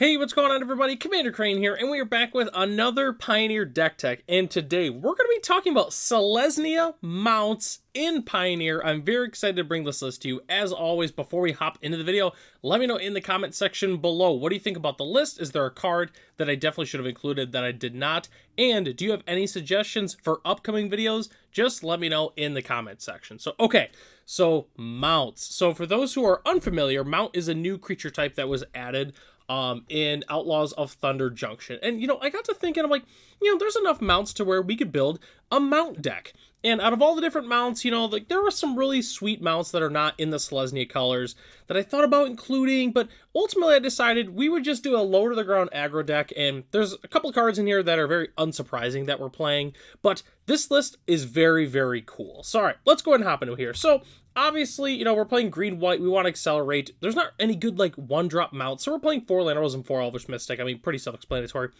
Hey, what's going on, everybody? Commander Crane here, and we are back with another Pioneer deck tech. And today we're going to be talking about Selesnya mounts in Pioneer. I'm very excited to bring this list to you. As always, before we hop into the video, let me know in the comment section below. What do you think about the list? Is there a card that I definitely should have included that I did not? And do you have any suggestions for upcoming videos? Just let me know in the comment section. So mounts. So for those who are unfamiliar, mount is a new creature type that was added in Outlaws of Thunder Junction. And, I got to thinking, I'm like, there's enough mounts to where we could build a mount deck. And out of all the different mounts, there were some really sweet mounts that are not in the Selesnya colors that I thought about including, but ultimately I decided we would just do a low to the ground aggro deck, and there's a couple cards in here that are very unsurprising that we're playing, but this list is very, very cool. So, all right, let's go ahead and hop into here. So, obviously, we're playing green-white. We want to accelerate. There's not any good, one-drop mounts, so we're playing 4 Land Rose and 4 Elvish Mystic. I mean, pretty self-explanatory.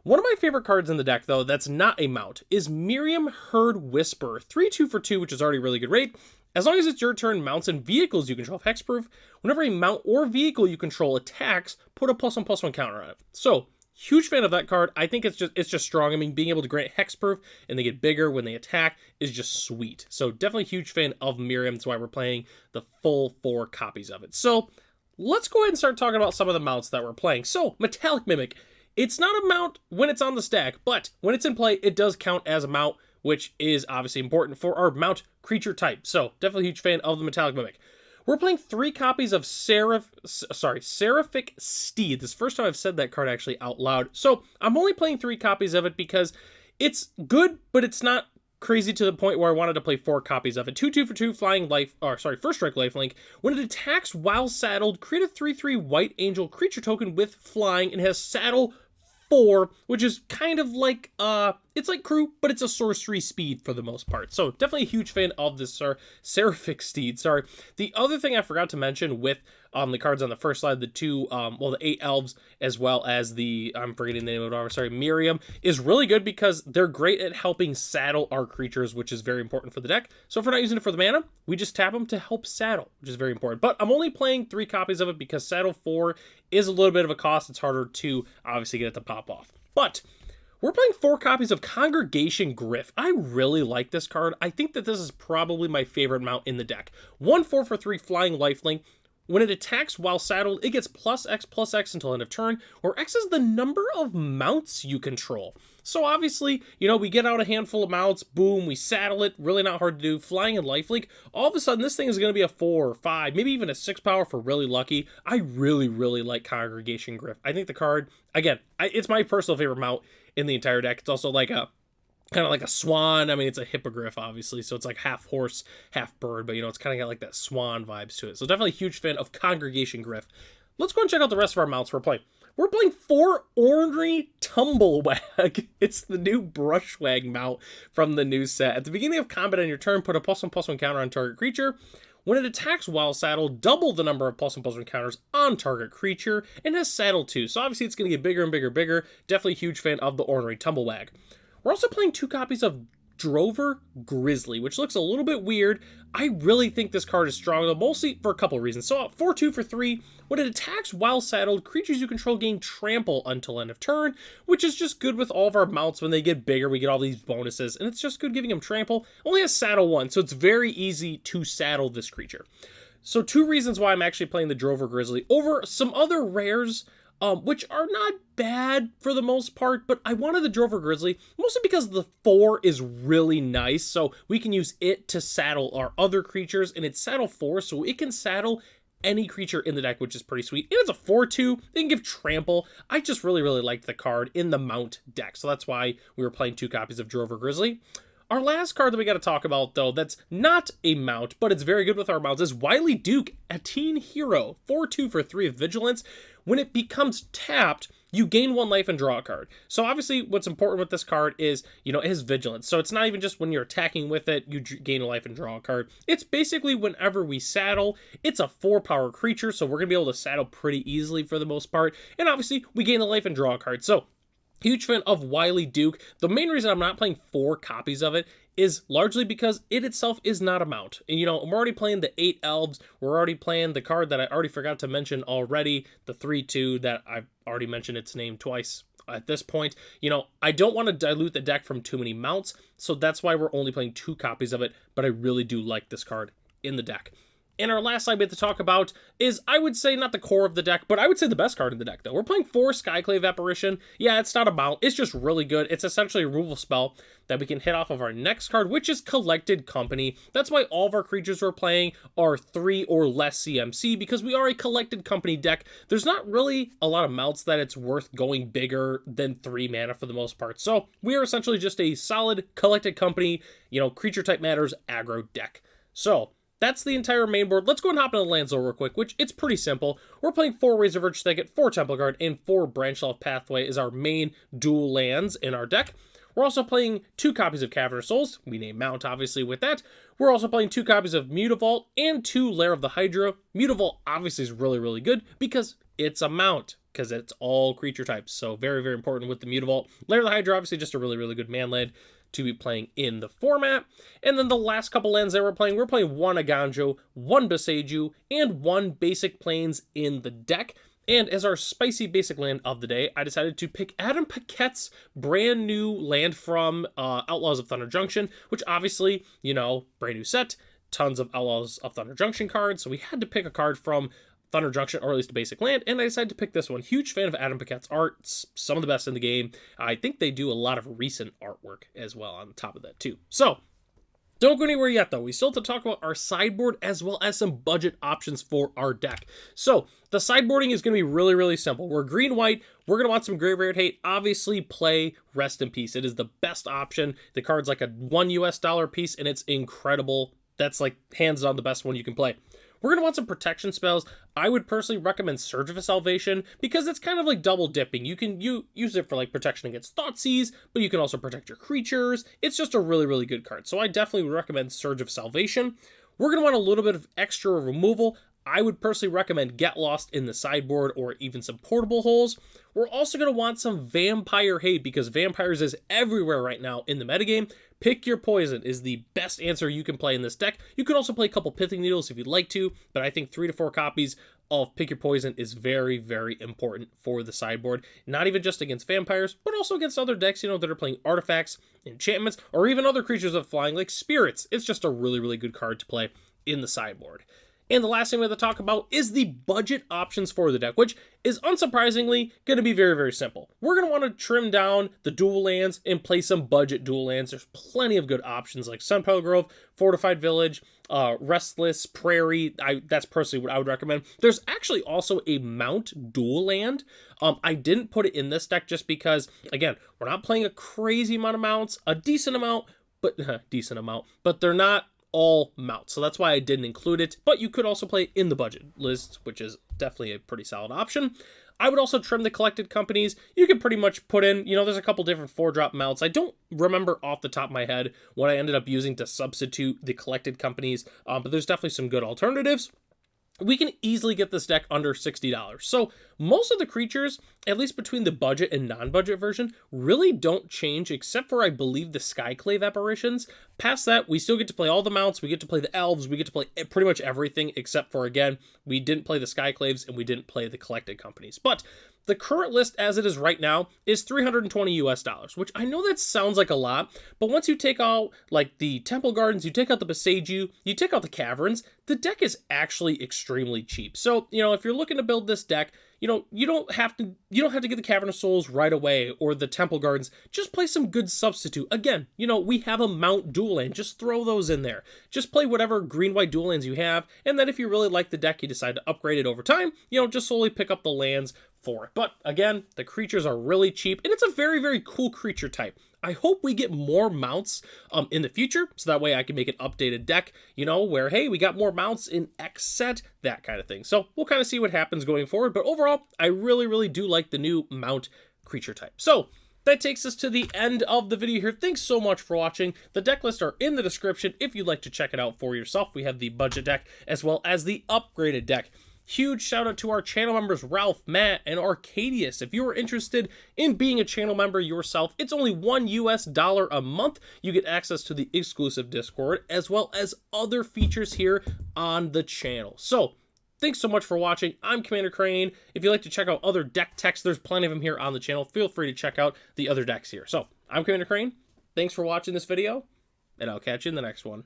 One of my favorite cards in the deck, though, that's not a mount, is Miriam Herd Whisper. 3-2 for 2, which is already a really good rate. As long as it's your turn, mounts and vehicles you control have hexproof. Whenever a mount or vehicle you control attacks, put a +1/+1 counter on it. So, huge fan of that card. I think it's just strong. I mean, being able to grant hexproof and they get bigger when they attack is just sweet. So, definitely huge fan of Miriam. That's why we're playing the full 4 copies of it. So, let's go ahead and start talking about some of the mounts that we're playing. So, Metallic Mimic. It's not a mount when it's on the stack, but when it's in play, it does count as a mount, which is obviously important for our mount creature type. So, definitely a huge fan of the Metallic Mimic. We're playing 3 copies of Seraphic Steed. This is the first time I've said that card actually out loud. So, I'm only playing 3 copies of it because it's good, but it's not crazy to the point where I wanted to play 4 copies of it. 2-2 for 2 first strike lifelink. When it attacks while saddled, create a 3/3 white angel creature token with flying and has saddle 4, which is kind of like it's like crew, but it's a sorcery speed for the most part. So definitely a huge fan of this Seraphic Steed. Sorry. The other thing I forgot to mention with the cards on the first slide, the 8 elves, as well as I'm forgetting the name of it, Miriam, is really good because they're great at helping saddle our creatures, which is very important for the deck. So if we're not using it for the mana, we just tap them to help saddle, which is very important. But I'm only playing 3 copies of it because saddle 4 is a little bit of a cost. It's harder to obviously get it to pop off. But we're playing 4 copies of Congregation Griff. I really like this card. I think that this is probably my favorite mount in the deck. 1/4 for 3 flying lifelink. When it attacks while saddled, it gets +X until end of turn, where X is the number of mounts you control. So obviously, we get out a handful of mounts, boom, we saddle it, really not hard to do, flying and lifelink. All of a sudden, this thing is going to be a 4 or 5, maybe even a 6 power for really lucky. I really, really like Congregation Griff. I think the card, again, it's my personal favorite mount in the entire deck. It's also like kind of like a swan. I mean, it's a hippogriff, obviously, so it's like half horse, half bird, but it's kind of got like that swan vibes to it. So definitely a huge fan of Congregation Griff. Let's go and check out the rest of our mounts we're playing. We're playing 4 Ornery Tumblewag. It's the new Brushwag mount from the new set. At the beginning of combat on your turn, put a +1/+1 counter on target creature. When it attacks while saddled, double the number of +1/+1 counters on target creature, and has saddle 2. So obviously it's going to get bigger and bigger. Definitely a huge fan of the Ornery Tumblewag. We're also playing 2 copies of Drover Grizzly, which looks a little bit weird. I really think this card is strong, though, mostly for a couple of reasons. So 4/2 for 3, when it attacks while saddled, creatures you control gain trample until end of turn, which is just good with all of our mounts. When they get bigger, we get all these bonuses, and it's just good giving them trample. Only has saddle 1, so it's very easy to saddle this creature. So 2 reasons why I'm actually playing the Drover Grizzly over some other rares, which are not bad for the most part, but I wanted the Drover Grizzly, mostly because the 4 is really nice, so we can use it to saddle our other creatures, and it's saddle 4, so it can saddle any creature in the deck, which is pretty sweet. And it's a 4/2, they can give trample. I just really, really liked the card in the mount deck, so that's why we were playing 2 copies of Drover Grizzly. Our last card that we got to talk about, though, that's not a mount, but it's very good with our mounts, is Wily Duke, a teen hero. 4/2 for 3 of vigilance. When it becomes tapped, you gain 1 life and draw a card. So obviously what's important with this card is, it has vigilance. So it's not even just when you're attacking with it, you gain a life and draw a card. It's basically whenever we saddle, it's a 4 power creature, so we're going to be able to saddle pretty easily for the most part. And obviously we gain a life and draw a card. So huge fan of Wily Duke. The main reason I'm not playing 4 copies of it is largely because it itself is not a mount. And, we're already playing the 8 elves. We're already playing the card that I already forgot to mention already, the 3/2 that I've already mentioned its name twice at this point. I don't want to dilute the deck from too many mounts, so that's why we're only playing 2 copies of it, but I really do like this card in the deck. And our last side we have to talk about is, I would say, not the core of the deck, but I would say the best card in the deck, though. We're playing 4 Skyclave Apparition. Yeah, it's not a mount. It's just really good. It's essentially a removal spell that we can hit off of our next card, which is Collected Company. That's why all of our creatures we're playing are 3 or less CMC, because we are a Collected Company deck. There's not really a lot of mounts that it's worth going bigger than 3 mana for the most part. So we are essentially just a solid Collected Company, creature type matters aggro deck. So that's the entire main board. Let's go and hop into the lands real quick, which it's pretty simple. We're playing 4 Razorverge Thicket, 4 Temple Guard, and 4 Branchloft Pathway is our main dual lands in our deck. We're also playing 2 copies of Cavern of Souls. We name Mount, obviously, with that. We're also playing 2 copies of Mutavault and 2 Lair of the Hydra. Mutavault obviously is really, really good because it's a mount, because it's all creature types. So very, very important with the Mutavault. Lair of the Hydra, obviously just a really, really good man land to be playing in the format. And then the last couple lands that we're playing 1 Aganjo, 1 Boseiju, and 1 Basic Plains in the deck. And as our spicy basic land of the day, I decided to pick Adam Paquette's brand new land from Outlaws of Thunder Junction, which obviously, brand new set, tons of Outlaws of Thunder Junction cards, so we had to pick a card from Thunder Junction, or at least a basic land, and I decided to pick this one. Huge fan of Adam Paquette's art, some of the best in the game. I think they do a lot of recent artwork as well on top of that too. So, don't go anywhere yet though. We still have to talk about our sideboard as well as some budget options for our deck. So, the sideboarding is going to be really, really simple. We're green-white. We're going to want some Graveyard Hate. Obviously, play Rest in Peace. It is the best option. The card's like a $1 US piece, and it's incredible. That's like hands down the best one you can play. We're going to want some protection spells. I would personally recommend Surge of Salvation because it's kind of like double dipping. You can use it for like protection against Thoughtseize, but you can also protect your creatures. It's just a really, really good card. So I definitely would recommend Surge of Salvation. We're going to want a little bit of extra removal. I would personally recommend Get Lost in the sideboard or even some Portable Holes. We're also going to want some Vampire Hate because Vampires is everywhere right now in the metagame. Pick Your Poison is the best answer you can play in this deck. You can also play a couple Pithing Needles if you'd like to, but I think 3 to 4 copies of Pick Your Poison is very, very important for the sideboard. Not even just against vampires, but also against other decks, that are playing artifacts, enchantments, or even other creatures of flying like spirits. It's just a really, really good card to play in the sideboard. And the last thing we have to talk about is the budget options for the deck, which is unsurprisingly going to be very, very simple. We're going to want to trim down the dual lands and play some budget dual lands. There's plenty of good options like Sunpele Grove, Fortified Village, Restless, Prairie. That's personally what I would recommend. There's actually also a Mount dual land. I didn't put it in this deck just because, again, we're not playing a crazy amount of mounts, a decent amount, but they're not all mounts. So that's why I didn't include it, but you could also play it in the budget list, which is definitely a pretty solid option. I would also trim the Collected Companies. You can pretty much put in, there's a couple different 4-drop mounts. I don't remember off the top of my head what I ended up using to substitute the Collected Companies, but there's definitely some good alternatives. We can easily get this deck under $60. So most of the creatures, at least between the budget and non-budget version, really don't change except for, I believe, the Skyclave Apparitions. Past that, we still get to play all the mounts, we get to play the elves, we get to play pretty much everything except for, again, we didn't play the Skyclaves and we didn't play the Collected Companies. But the current list as it is right now is $320 US, which I know that sounds like a lot, but once you take out like the Temple Gardens, you take out the Boseiju, you take out the Caverns, the deck is actually extremely cheap. So, if you're looking to build this deck, you don't have to get the Cavern of Souls right away or the Temple Gardens. Just play some good substitute. Again, we have a Mount dual land. Just throw those in there. Just play whatever green-white dual lands you have, and then if you really like the deck, you decide to upgrade it over time, just slowly pick up the lands for it. But again, the creatures are really cheap, and it's a very, very cool creature type. I hope we get more mounts in the future, so that way I can make an updated deck, where, hey, we got more mounts in X set, that kind of thing. So we'll kind of see what happens going forward, but overall, I really, really do like the new mount creature type. So that takes us to the end of the video here. Thanks so much for watching. The deck lists are in the description if you'd like to check it out for yourself. We have the budget deck as well as the upgraded deck. Huge shout out to our channel members Ralph, Matt, and Arcadius. If you are interested in being a channel member yourself, it's only $1 a month. You get access to the exclusive Discord as well as other features here on the channel. So thanks so much for watching. I'm Commander Crane. If you'd like to check out other deck techs, there's plenty of them here on the channel. Feel free to check out the other decks here. So I'm Commander Crane. Thanks for watching this video, and I'll catch you in the next one.